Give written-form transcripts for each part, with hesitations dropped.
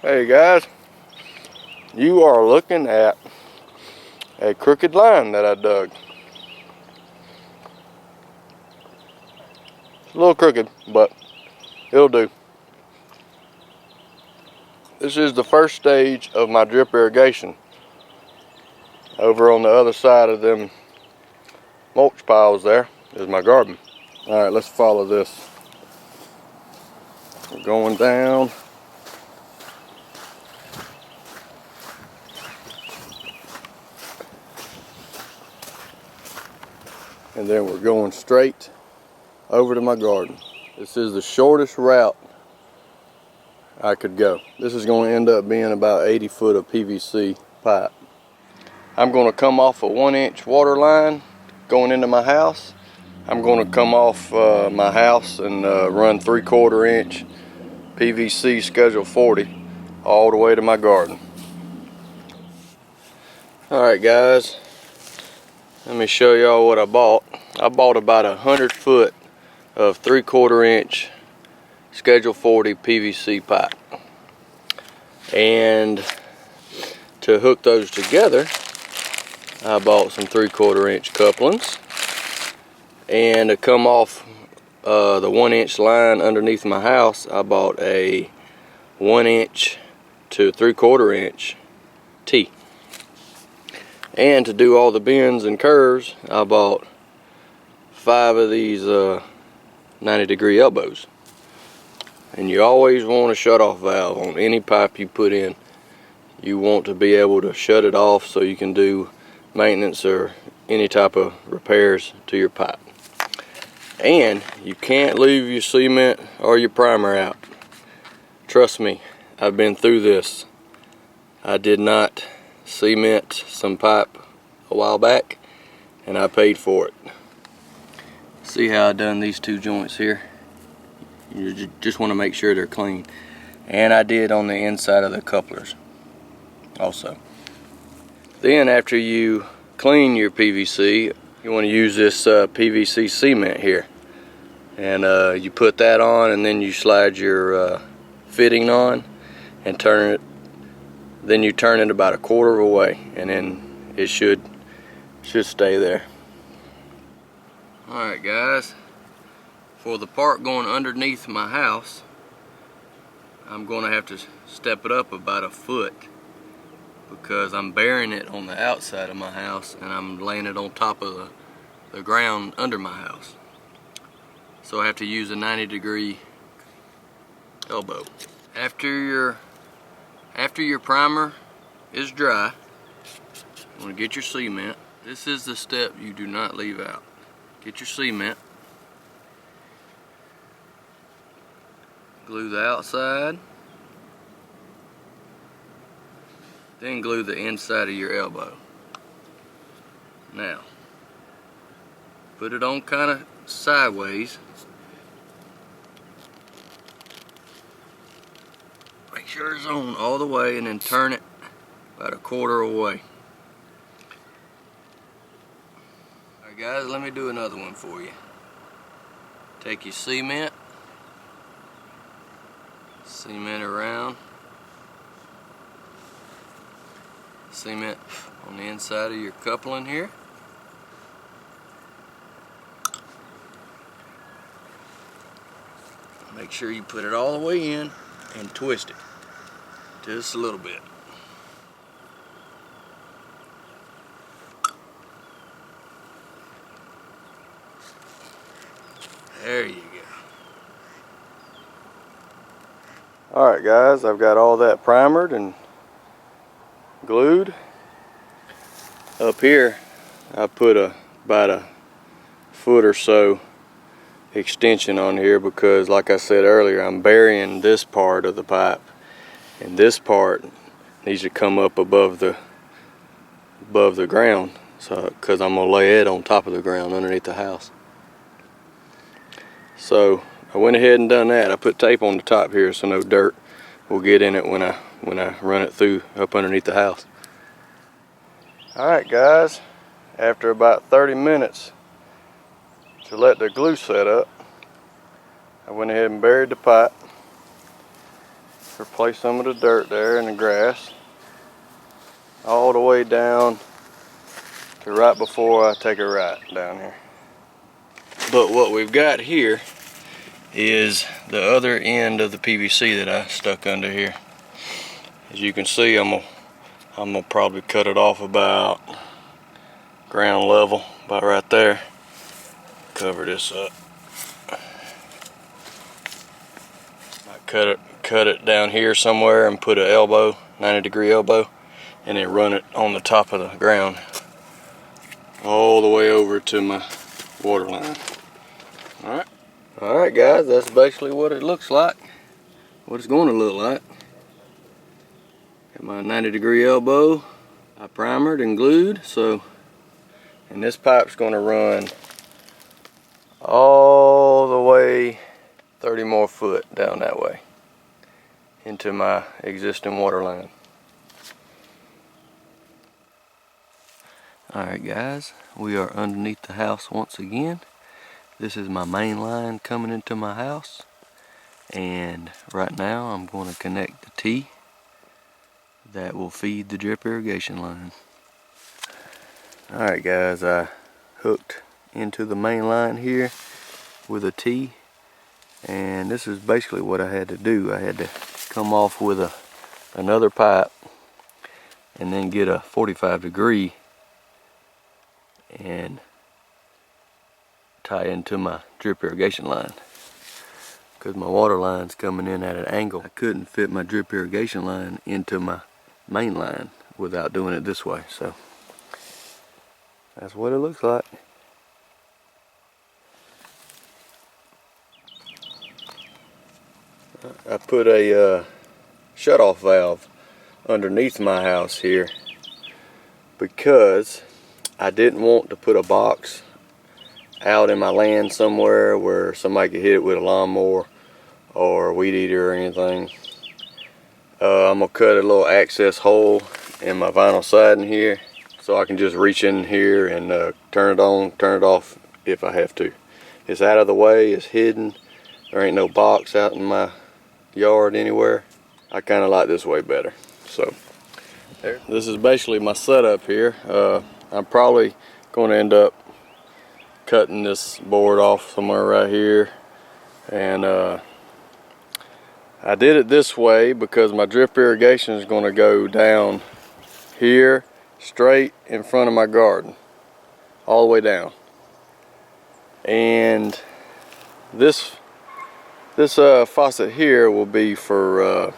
Hey guys, you are looking at a crooked line that I dug. It's a little crooked, but it'll do. This is the first stage of my drip irrigation. Over on the other side of them mulch piles there is my garden. Alright, let's follow this. We're going down. And then we're going straight over to my garden. This is the shortest route I could go. This is going to end up being about 80 foot of PVC pipe. I'm going to come off a 1-inch water line going into my house. I'm going to come off my house and run 3/4 inch PVC schedule 40 all the way to my garden. Alright guys, let me show y'all what I bought. I bought about 100 foot of 3/4 inch schedule 40 PVC pipe. And to hook those together, I bought some 3/4 inch couplings. And to come off the 1-inch line underneath my house, I bought a 1-inch to 3/4 inch T. And to do all the bends and curves, I bought 5 of these 90-degree elbows. And you always want a shut-off valve on any pipe you put in. You want to be able to shut it off so you can do maintenance or any type of repairs to your pipe. And you can't leave your cement or your primer out. Trust me, I've been through this. I did not cement some pipe a while back and I paid for it. See how I done these 2 joints here? You just want to make sure they're clean. And I did on the inside of the couplers also. Then after you clean your PVC, you want to use this PVC cement here. And you put that on and then you slide your fitting on and turn it. Then you turn it about 1/4 of a way and then it should stay there. Alright guys, for the part going underneath my house, I'm going to have to step it up about 1 foot because I'm burying it on the outside of my house and I'm laying it on top of the ground under my house. So I have to use a 90-degree elbow. After your primer is dry, you want to get your cement. This is the step you do not leave out. Get your cement. Glue the outside. Then glue the inside of your elbow. Now, put it on kind of sideways. Make sure it's on all the way and then turn it about 1/4 away. Alright guys, let me do another one for you. Take your cement around. Cement on the inside of your coupling here. Make sure you put it all the way in and twist it just a little bit. There you go. Alright guys, I've got all that primered and glued. Up here I put about 1 foot or so extension on here because, like I said earlier, I'm burying this part of the pipe and this part needs to come up above the ground, so because I'm gonna lay it on top of the ground underneath the house. So I went ahead and done that. I put tape on the top here so no dirt will get in it when I run it through up underneath the house. Alright guys, after about 30 minutes to let the glue set up, I went ahead and buried the pipe. replace some of the dirt there and the grass, all the way down to right before I take a right down here. But what we've got here is the other end of the PVC that I stuck under here. As you can see, I'm gonna probably cut it off about ground level, about right there. Cover this up. I cut it down here somewhere and put an elbow, 90-degree elbow, and then run it on the top of the ground all the way over to my water line. Alright guys, that's basically what it looks like, what it's going to look like. Got my 90-degree elbow, I primered and glued, and this pipe's going to run all the way 30 more foot down that way into my existing water line. Alright guys, we are underneath the house once again. This is my main line coming into my house, and right now I'm going to connect the T that will feed the drip irrigation line. Alright guys, I hooked into the main line here with a T, and this is basically what I had to do. I had to come off with another pipe and then get a 45-degree and tie into my drip irrigation line, because my water line's coming in at an angle. I couldn't fit my drip irrigation line into my main line without doing it this way, so that's what it looks like. I put a shut-off valve underneath my house here because I didn't want to put a box out in my land somewhere where somebody could hit it with a lawnmower or a weed eater or anything. I'm going to cut a little access hole in my vinyl siding here so I can just reach in here and turn it on, turn it off if I have to. It's out of the way, it's hidden, there ain't no box out in my yard anywhere. I kind of like this way better. So this is basically my setup here. I'm probably going to end up cutting this board off somewhere right here, and I did it this way because my drip irrigation is going to go down here straight in front of my garden all the way down, and this faucet here will be for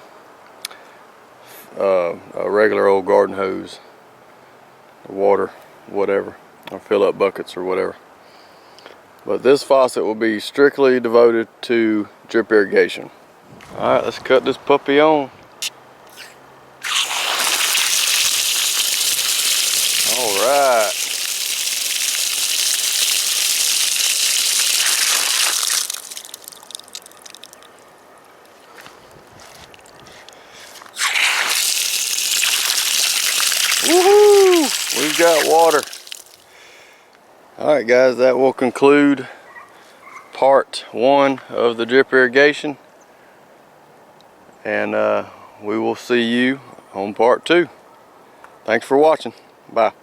a regular old garden hose, water, whatever, or fill up buckets or whatever. But this faucet will be strictly devoted to drip irrigation. Alright, let's cut this puppy on. Alright. Woohoo! We've got water. Alright guys, that will conclude part 1 of the drip irrigation, and we will see you on part 2. Thanks for watching. Bye.